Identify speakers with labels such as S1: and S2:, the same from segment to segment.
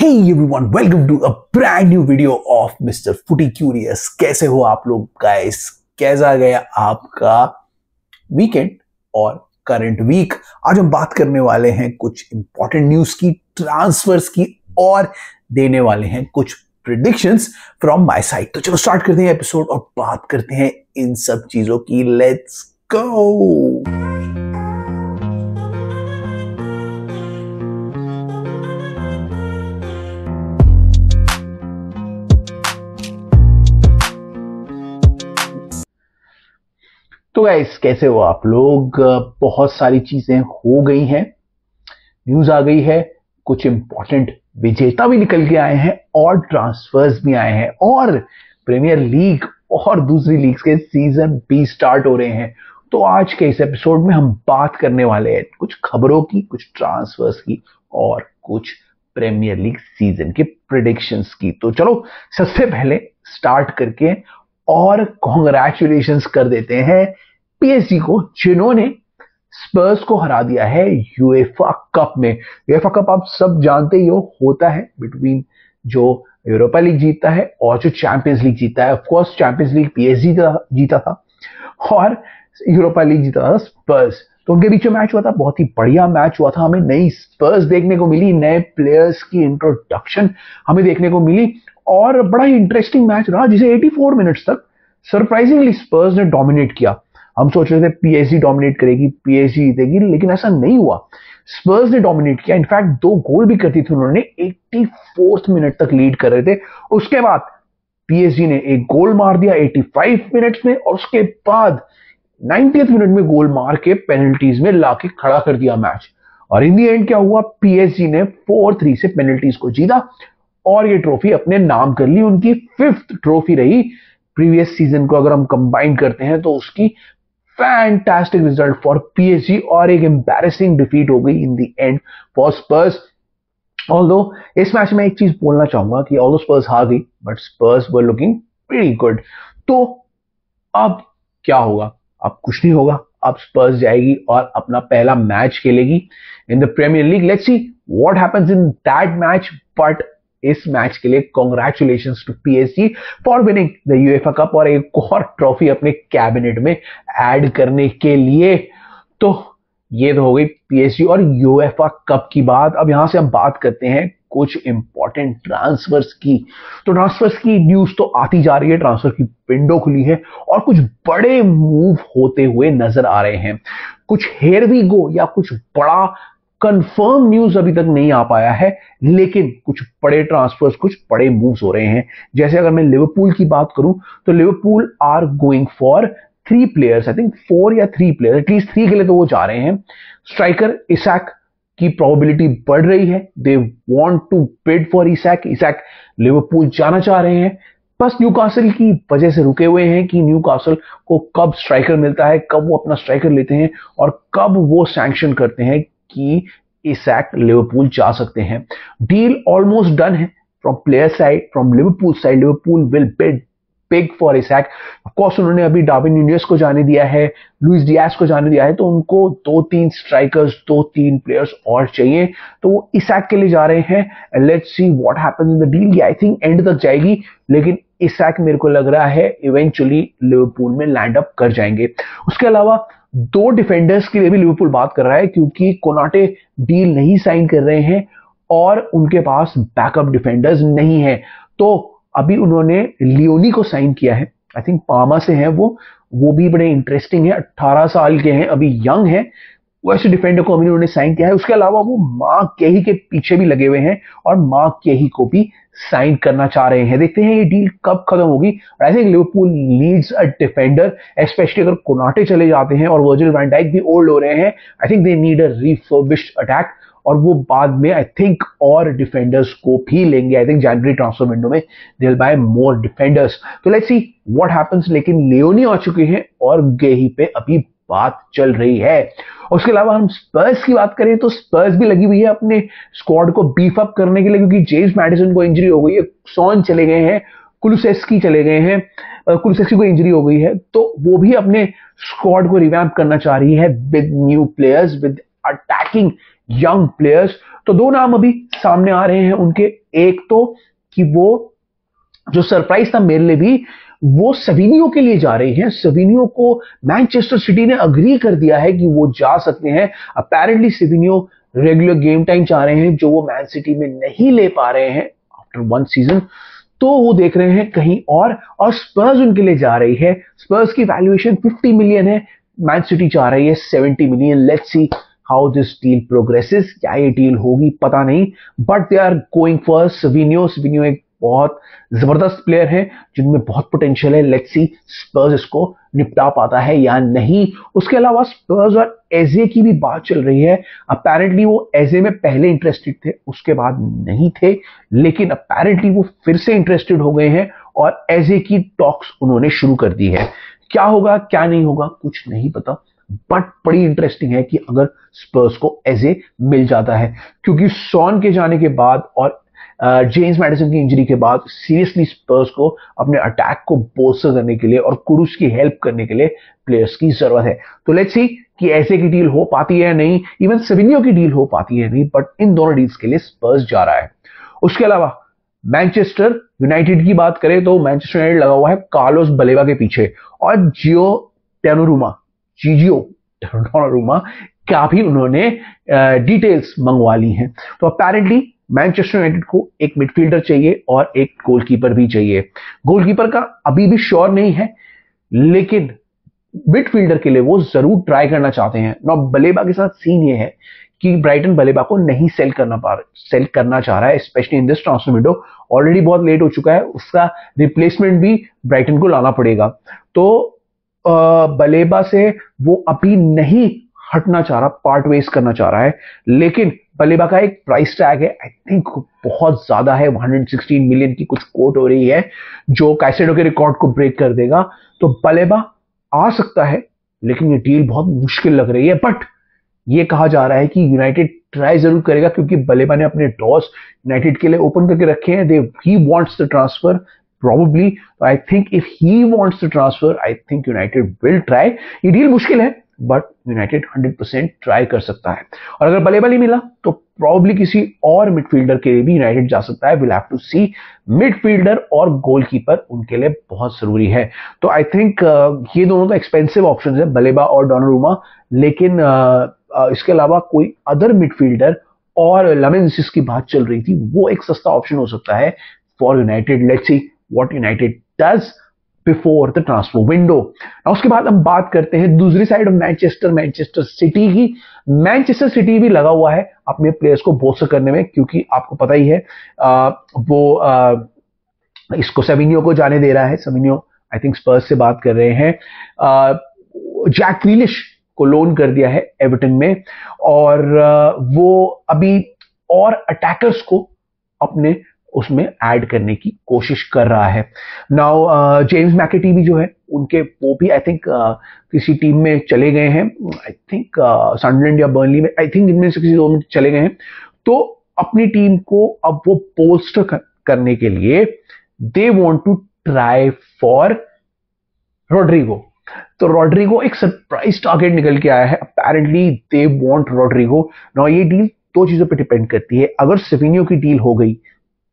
S1: Hey everyone, welcome to a brand new video of Mr. Footy Curious। कैसे हो आप लोग गाइस? कैसा गया आपका वीकेंड और करंट वीक? आज हम बात करने वाले हैं कुछ इंपॉर्टेंट न्यूज की, ट्रांसफर्स की और देने वाले हैं कुछ प्रेडिक्शंस फ्रॉम माय साइड। तो चलो स्टार्ट करते हैं एपिसोड और बात करते हैं इन सब चीजों की। Let's go. तो गाइस कैसे हो आप लोग? बहुत सारी चीजें हो गई हैं, न्यूज आ गई है, कुछ इंपॉर्टेंट विजेता भी निकल के आए हैं और ट्रांसफर्स भी आए हैं और प्रीमियर लीग और दूसरी लीग के सीजन भी स्टार्ट हो रहे हैं। तो आज के इस एपिसोड में हम बात करने वाले हैं कुछ खबरों की, कुछ ट्रांसफर्स की और कुछ प्रीमियर लीग सीजन के प्रेडिक्शंस की। तो चलो सबसे पहले स्टार्ट करके और कॉन्ग्रेचुलेशंस कर देते हैं पीएसजी को, जिन्होंने स्पर्स को हरा दिया है यूएफा कप में। यूएफा कप आप सब जानते ही हो, होता है बिटवीन जो यूरोपा लीग जीतता है और जो चैंपियंस लीग जीतता है। Of course champions league PSG जीता था और यूरोपा लीग जीता था स्पर्स। तो उनके बीच में मैच हुआ था, बहुत ही बढ़िया मैच हुआ था। हमें नई स्पर्स देखने को मिली, नए प्लेयर्स की इंट्रोडक्शन हमें देखने को मिली और बड़ा ही इंटरेस्टिंग मैच रहा, जिसे 84 मिनट्स तक सरप्राइजिंगली स्पर्स ने डोमिनेट किया। हम सोच रहे थे पीएसजी डोमिनेट करेगी, पीएसजी जीतेगी, लेकिन ऐसा नहीं हुआ। स्पर्स ने डोमिनेट किया, इनफैक्ट 2 गोल भी करती थी उन्होंने। 84 मिनट तक लीड कर रहे थे, उसके बाद पीएसजी ने एक गोल मार दिया 85 मिनट्स में और उसके बाद 90th मिनट में गोल मार के पेनल्टीज में लाके खड़ा कर दिया मैच। और इन दी एंड क्या हुआ, पीएसजी ने 4-3 से पेनल्टीज को जीता और ये ट्रॉफी अपने नाम कर ली। उनकी 5th ट्रॉफी रही प्रीवियस सीजन को अगर हम कंबाइन करते हैं तो उसकी फैंटास्टिक रिजल्ट फॉर पीएसजी और एक एम्बैरेसिंग डिफीट हो गई in the end for Spurs. Although इस मैच में एक चीज बोलना चाहूंगा कि ऑल्दो स्पर्स हार गई but Spurs were looking pretty good. तो अब क्या होगा? अब कुछ नहीं होगा, अब स्पर्स जाएगी और अपना पहला मैच खेलेगी in the premier league. Let's see what happens in that match. But इस मैच के लिए congratulations to PSG for winning the UEFA cup और एक और ट्रॉफी अपने कैबिनेट में ऐड करने के लिए। तो ये तो हो गई पीएसजी और यूएफा कप की बात। अब यहां से हम बात करते हैं कुछ इंपॉर्टेंट ट्रांसफर्स की। तो ट्रांसफर्स की न्यूज तो आती जा रही है, ट्रांसफर की विंडो खुली है और कुछ बड़े मूव होते हुए नजर आ रहे हैं। कुछ हेयर वी गो या कुछ बड़ा कंफर्म न्यूज अभी तक नहीं आ पाया है, लेकिन कुछ बड़े ट्रांसफर्स, कुछ बड़े मूव्स हो रहे हैं। जैसे अगर मैं लिवरपूल की बात करूं तो Liverpool are going for 3 players, I think 4 या 3 प्लेयर्स, एटलीस्ट 3 के लिए तो वो जा रहे हैं। स्ट्राइकर इसाक की प्रोबेबिलिटी बढ़ रही है, they want to bid for Isak. Isak Liverpool जाना चाह रहे हैं, बस न्यूकासल की वजह से रुके हुए हैं कि न्यूकासल को कब स्ट्राइकर मिलता है, कब वो अपना स्ट्राइकर लेते हैं और कब वो सैंक्शन करते हैं कि इसाक लिवरपूल जा सकते हैं। डील ऑलमोस्ट डन है from player side, from Liverpool side. Liverpool will bid big for Isak. Of course उन्होंने अभी डार्विन न्यूनेस को जाने दिया है, लुइस डियाज को जाने दिया है, तो उनको 2-3 स्ट्राइकर्स, 2-3 प्लेयर्स और चाहिए, तो वो इसाक के लिए जा रहे हैं। Let's see what happens in the deal. I think and तक जाएगी, लेकिन इसाक मेरे को लग रहा है इवेंचुअली लिवरपूल में लैंड अप कर जाएंगे। उसके अलावा 2 डिफेंडर्स के लिए भी लिवरपूल बात कर रहा है, क्योंकि कोनाटे डील नहीं साइन कर रहे हैं और उनके पास बैकअप डिफेंडर्स नहीं है। तो अभी उन्होंने लियोनी को साइन किया है, आई थिंक पामा से है वो भी बड़े इंटरेस्टिंग है, 18 साल के हैं, अभी यंग है। वैसे डिफेंडर को अभी उन्होंने साइन किया है। उसके अलावा वो मार्क केही के पीछे भी लगे हुए हैं और मार्क केही को भी साइन करना चाह रहे हैं। देखते हैं ये डील कब खत्म होगी। I think Liverpool needs a defender, specially अगर कोनाटे चले जाते हैं और वर्जिल वैन डाइक भी ओल्ड हो रहे हैं। I think they need a refurbished attack और वो बाद में आई थिंक और डिफेंडर्स को भी लेंगे। I think January transfer window में they will buy more defenders. तो लेट्स सी व्हाट हैपेंस। लेकिन लियोनी आ चुके हैं और गेही पे अभी बात चल रही है। उसके अलावा हम स्पर्स की बात करें तो स्पर्स भी लगी हुई है अपने स्क्वाड को बीफ अप करने के लिए, क्योंकि जेम्स मैडिसन को इंजरी हो गई है, सॉन चले गए हैं, कुलुसेस्की चले गए हैं, कुलुसेस्की को इंजरी हो गई है, तो वो भी अपने स्क्वाड को रिवैम्प करना चाह रही है with new players, with attacking young players. तो दो नाम अभी सामने आ रहे हैं उनके। एक तो कि वो जो सरप्राइज था मेरे लिए भी, वो सविनियो के लिए जा रही हैं। सविनियो को मैनचेस्टर सिटी ने अग्री कर दिया है कि वो जा सकते हैं। अपेरेंटली सविनियो रेगुलर गेम टाइम चाह रहे हैं जो वो मैन सिटी में नहीं ले पा रहे हैं आफ्टर वन सीजन। तो वो देख रहे हैं कहीं और स्पर्स उनके लिए जा रही है। स्पर्स की वैल्यूएशन 50 मिलियन है, मैन सिटी चाह रही है 70 million. Let's see how this deal progresses. क्या ये डील होगी पता नहीं, but they are going for Savinho. Savinho एक बहुत जबरदस्त प्लेयर है जिनमें बहुत पोटेंशियल है। लेट्स सी स्पर्स इसको निपटा पाता है या नहीं। उसके अलावा स्पर्स और एजे की भी बात चल रही है। अपेरेंटली वो एजे में पहले इंटरेस्टेड थे, उसके बाद नहीं थे, लेकिन अपेरेंटली वो फिर से इंटरेस्टेड हो गए हैं और एजे की टॉक्स उन्होंने शुरू कर दी है। क्या होगा क्या नहीं होगा कुछ नहीं पता, बट बड़ी इंटरेस्टिंग है कि अगर स्पर्स को एजे मिल जाता है, क्योंकि सॉन के जाने के बाद और जेम्स मैडिसन की इंजरी के बाद सीरियसली स्पर्स को अपने अटैक को बोल्स्टर करने के लिए और कुडुस की हेल्प करने के लिए प्लेयर्स की जरूरत है। तो लेट्स सी कि ऐसे की डील हो पाती है नहीं, इवन सेविनियो की डील हो पाती है नहीं, बट इन दोनों डील्स के लिए स्पर्स जा रहा है। उसके अलावा मैनचेस्टर यूनाइटेड की बात करें तो मैनचेस्टर यूनाइटेड लगा हुआ है कार्लोस बलेबा के पीछे, और जियो डोनारुमा का भी उन्होंने डिटेल्स मंगवा ली हैं। तो अपेरेंटली मैनचेस्टर यूनाइटेड को एक मिडफील्डर चाहिए और एक गोलकीपर भी चाहिए। गोलकीपर का अभी भी श्योर नहीं है, लेकिन मिडफील्डर के लिए वो जरूर ट्राई करना चाहते हैं ना। बलेबा के साथ सीन ये है कि ब्राइटन बलेबा को नहीं सेल करना चाह रहा है, specially in this transfer window. Already बहुत लेट हो चुका है, उसका रिप्लेसमेंट भी ब्राइटन को लाना पड़ेगा। तो बलेबा से वो अभी नहीं हटना चाह रहा, पार्ट वेस्ट करना चाह रहा है, लेकिन बलेबा का एक प्राइस टैग है, आई थिंक बहुत ज्यादा है, 116 मिलियन की कुछ कोट हो रही है, जो कैसेडो के रिकॉर्ड को ब्रेक कर देगा। तो बलेबा आ सकता है, लेकिन ये डील बहुत मुश्किल लग रही है। बट ये कहा जा रहा है कि यूनाइटेड ट्राई जरूर करेगा, क्योंकि बलेबा ने अपने डोर्स यूनाइटेड के लिए ओपन करके रखे हैं। He wants the transfer probably. I think if he wants to transfer, I think United will try. ये डील मुश्किल है, बट यूनाइटेड 100% ट्राई कर सकता है। और अगर बलेबा नहीं मिला तो प्रॉब्ली किसी और मिडफील्डर के लिए भी यूनाइटेड जा सकता है। Will have to see. Midfielder और गोलकीपर उनके लिए बहुत जरूरी है। तो आई थिंक ये दोनों तो एक्सपेंसिव ऑप्शन है, बलेबा और डोनारुमा, लेकिन इसके अलावा कोई अदर मिडफील्डर और लमेंस जिसकी बात चल रही थी, वो एक सस्ता ऑप्शन हो सकता है for United. Let's see what United does before the transfer window. उसके बाद हम बात करते हैं दूसरी साइड ऑफ मैनचेस्टर सिटी की। मैनचेस्टर सिटी भी लगा हुआ है अपने प्लेयर्स को बोल्स्टर करने में, क्योंकि आपको पता ही है वो इसको सेविनियो को जाने दे रहा है। सेविनियो आई थिंक स्पर्स से बात कर रहे हैं। जैक ग्रीलिश को लोन कर दिया है एवर्टन में, और वो अभी और अटैकर्स को अपने उसमें ऐड करने की कोशिश कर रहा है। नाउ जेम्स मैकेटी जो है उनके, वो भी आई थिंक किसी टीम में चले गए हैं, आई थिंक सनडरलैंड या बर्नली में, आई थिंक इनमें से किसी दो में चले गए हैं। तो अपनी टीम को अब वो बोल्स्टर करने के लिए they want to try for Rodrygo. तो रोड्रिगो एक सरप्राइज टारगेट निकल के आया है। Apparently they want Rodrygo. Now ये डील दो चीजों पे डिपेंड करती है। अगर सेविनियो की डील हो गई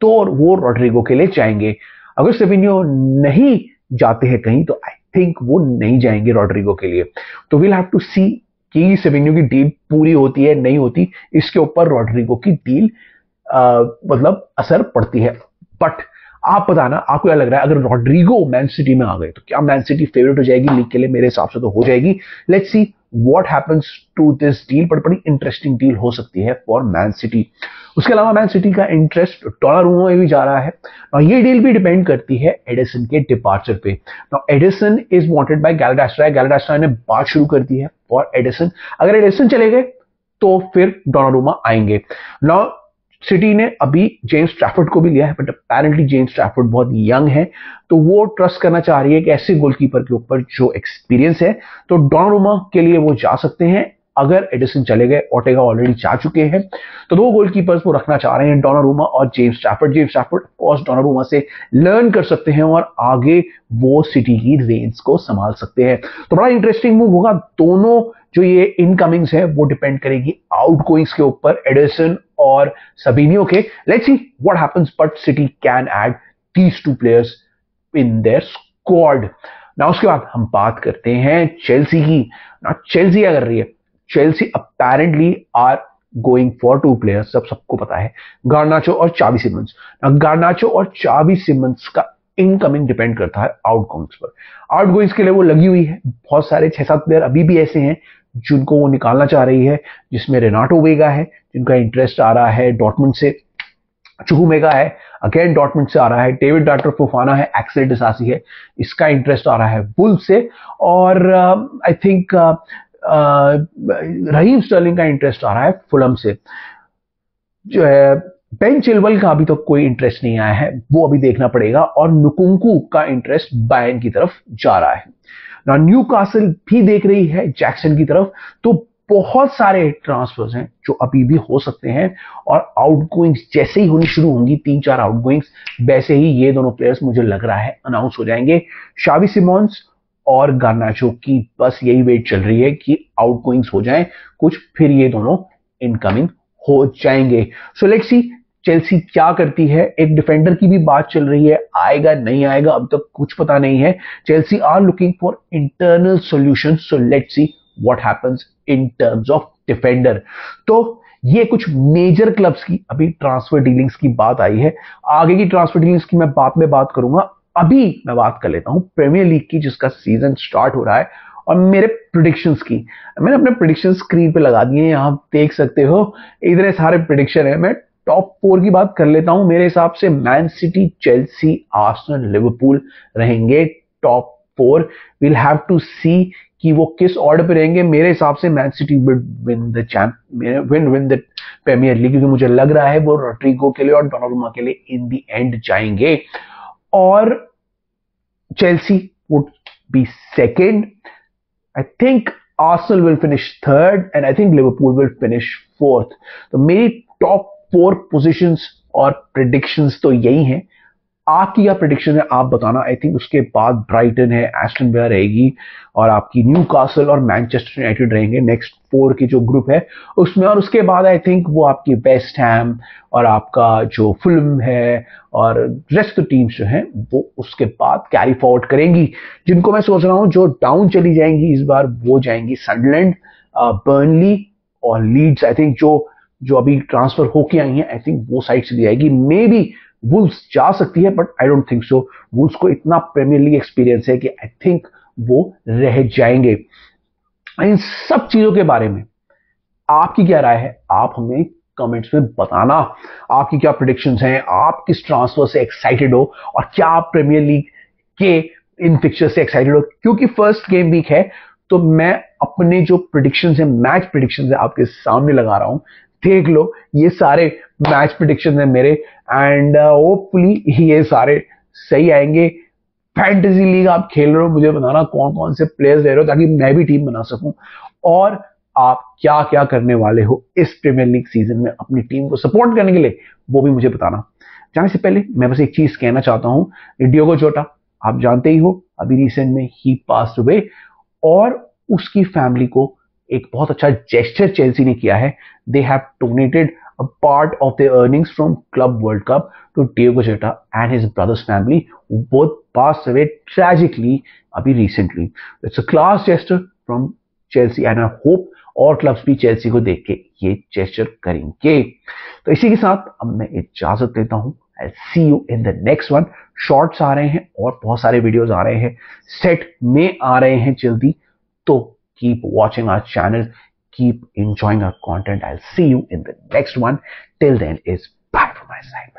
S1: तो वो रोड्रिगो के लिए जाएंगे। अगर सेविनियो नहीं जाते हैं कहीं तो आई थिंक वो नहीं जाएंगे रोड्रिगो के लिए। तो विल हैव टू सी कि सेविनियो की डील पूरी होती है नहीं होती, इसके ऊपर रोड्रिगो की डील मतलब असर पड़ती है। बट आप बताना आपको क्या लग रहा है, अगर रोड्रिगो मैन सिटी में आ गए तो क्या मैन सिटी फेवरेट हो जाएगी लीग के लिए? मेरे हिसाब से तो हो जाएगी। Let's see what happens to this deal, but बड़ी इंटरेस्टिंग डील हो सकती है फॉर मैन सिटी। उसके अलावा मैन सिटी का इंटरेस्ट डोनारुमा में भी जा रहा है, और ये डील भी डिपेंड करती है एडिसन के डिपार्चर पे। Now Edison is wanted bye Galatasaray. Galatasaray ने बात शुरू कर दी है फॉर एडिसन। अगर एडिसन चले गए तो फिर डोनारुमा आएंगे। नाउ सिटी ने अभी जेम्स ट्रैफर्ड को भी लिया है, बट अपेरेंटली जेम्स ट्रैफर्ड बहुत यंग है, तो वो ट्रस्ट करना चाह रही है कि ऐसे गोलकीपर के ऊपर जो एक्सपीरियंस है। तो डोनारुमा के लिए वो जा सकते हैं। अगर एडिसन चले गए, ओर्टेगा ऑलरेडी जा चुके हैं, तो दो गोलकीपर्स वो रखना चाह रहे हैं, डोनारुमा और James Trafford. James Trafford of course Donnarumma से लर्न कर सकते हैं और आगे वो सिटी की रेंज को संभाल सकते हैं। तो बड़ा इंटरेस्टिंग मूव होगा। दोनों जो ये इनकमिंग्स है वो डिपेंड करेगी आउटगोइंग्स के ऊपर, एडिसन और सबीनियो के। Let's see what happens, but city can add these two players in their squad. ना उसके बाद हम बात करते हैं चेल्सी की। ना चेल्सी क्या कर रही है, Chelsea apparently are going for two players, सबको पता है, गार्नाचो और चावी सिमंस। गार्नाचो और चावी सिमंस का इनकमिंग डिपेंड करता है आउटगोइंग्स पर। आउटगोइंग्स के लिए वो लगी हुई है, बहुत सारे 6-7 प्लेयर अभी भी ऐसे हैं जिनको वो निकालना चाह रही है, जिसमें रेनाटो वेगा है जिनका इंटरेस्ट आ रहा है डॉर्टमुंड से, चुहुमेगा है अगेन डॉर्टमुंड से आ रहा है, डेविड डाटर फोफाना है, एक्सेल डिसासी है, इसका इंटरेस्ट आ रहा है वुल्फ से, और आई थिंक रहीम स्टर्लिंग का इंटरेस्ट आ रहा है फुलम से। जो है बेन चिलवल का अभी तक तो कोई इंटरेस्ट नहीं आया है, वो अभी देखना पड़ेगा, और नुकुंकू का इंटरेस्ट बायर्न की तरफ जा रहा है ना। न्यू कासल भी देख रही है जैक्सन की तरफ। तो बहुत सारे ट्रांसफर्स हैं जो अभी भी हो सकते हैं, और आउटगोइंग्स जैसे ही होनी शुरू होंगी, 3-4 आउटगोइंग्स, वैसे ही ये दोनों प्लेयर्स मुझे लग रहा है अनाउंस हो जाएंगे। शावी सिमोन्स और गार्नाचो की बस यही वेट चल रही है कि आउटगोइंग्स हो जाएं कुछ, फिर ये दोनों इनकमिंग हो जाएंगे। सो लेट्स सी चेल्सी क्या करती है। एक डिफेंडर की भी बात चल रही है, आएगा नहीं आएगा अब तक कुछ पता नहीं है। Chelsea are looking for internal solution, so let's see what happens in terms of defender. तो ये कुछ मेजर क्लब्स की अभी ट्रांसफर डीलिंग्स की बात आई है। आगे की ट्रांसफर डीलिंग्स की मैं बाद में बात करूंगा, अभी मैं बात कर लेता हूं प्रीमियर लीग की, जिसका सीजन स्टार्ट हो रहा है, और मेरे प्रेडिक्शंस की। मैंने अपने प्रेडिक्शन स्क्रीन पे लगा दिए हैं, यहां देख सकते हो, इतने सारे प्रेडिक्शन है। मैं टॉप 4 की बात कर लेता हूं। मेरे हिसाब से Man City, Chelsea, Arsenal, Liverpool रहेंगे top 4। Will have to see कि वो किस ऑर्डर पे रहेंगे। मेरे हिसाब से Man City will win the premier league, क्योंकि मुझे लग रहा है वो रोड्रिगो के लिए और डोनारुमा के लिए इन द एंड जाएंगे, और Chelsea would be second. I think Arsenal will finish third and I think Liverpool will finish fourth. तो मेरी टॉप 4 पोजीशंस और प्रेडिक्शंस तो यही हैं। आपकी क्या प्रेडिक्शन है आप बताना। आई थिंक उसके बाद ब्राइटन है, एस्टन विला रहेगी, और आपकी न्यूकासल और मैनचेस्टर यूनाइटेड रहेंगे नेक्स्ट 4 की जो ग्रुप है उसमें। और उसके बाद आई थिंक वो आपकी वेस्ट हैम और आपका जो फुलम है और रेस्ट टीम्स जो हैं वो उसके बाद कैरी फॉरवर्ड करेंगी। जिनको मैं सोच रहा हूं जो डाउन चली जाएंगी इस बार, वो जाएंगी सनडरलैंड, बर्नली और लीड्स। आई थिंक जो अभी ट्रांसफर होके आई हैं, आई थिंक वो साइड चली जाएगी। मे बी वुल्व्स जा सकती है, but I don't think so. Wolves को इतना प्रीमियर लीग एक्सपीरियंस है कि आई थिंक वो रह जाएंगे। इन सब चीजों के बारे में आपकी क्या राय है, आप हमें कमेंट्स में बताना। आपकी क्या प्रेडिक्शंस हैं, आप किस ट्रांसफर से एक्साइटेड हो, और क्या आप प्रीमियर लीग के इन फिक्चर से एक्साइटेड हो। क्योंकि फर्स्ट गेम वीक है, तो मैं अपने जो प्रेडिक्शंस है, मैच प्रेडिक्शंस है, आपके सामने लगा रहा हूं। देख लो, ये सारे मैच प्रेडिक्शंस हैं मेरे, एंड होपफुली ये सारे सही आएंगे। फैंटेसी लीग आप खेल रहे हो, मुझे बताना कौन कौन से प्लेयर्स ले रहे हो, ताकि मैं भी टीम बना सकूं, और आप क्या क्या करने वाले हो इस प्रीमियर लीग सीजन में अपनी टीम को सपोर्ट करने के लिए, वो भी मुझे बताना। जाने से पहले मैं बस एक चीज कहना चाहता हूं, डियोगो जोटा आप जानते ही हो, अभी रिसेंट में ही पास्ड अवे, और उसकी फैमिली को एक बहुत अच्छा जेस्चर चेल्सी ने किया है। They have donated a part of their earnings from Club World Cup to Diego Jota and his brother's family, who both passed away tragically abhi recently. It's a class gesture from Chelsea and I hope और clubs भी Chelsea को देख के ये gesture करेंगे। तो इसी के साथ अब मैं इजाजत लेता हूं। I'll see you in the next one. Shorts आ रहे हैं और बहुत सारे वीडियोस आ रहे हैं, सेट में आ रहे हैं जल्दी, तो keep watching our channel. Keep enjoying our content. I'll see you in the next one. Till then, is bye from my side.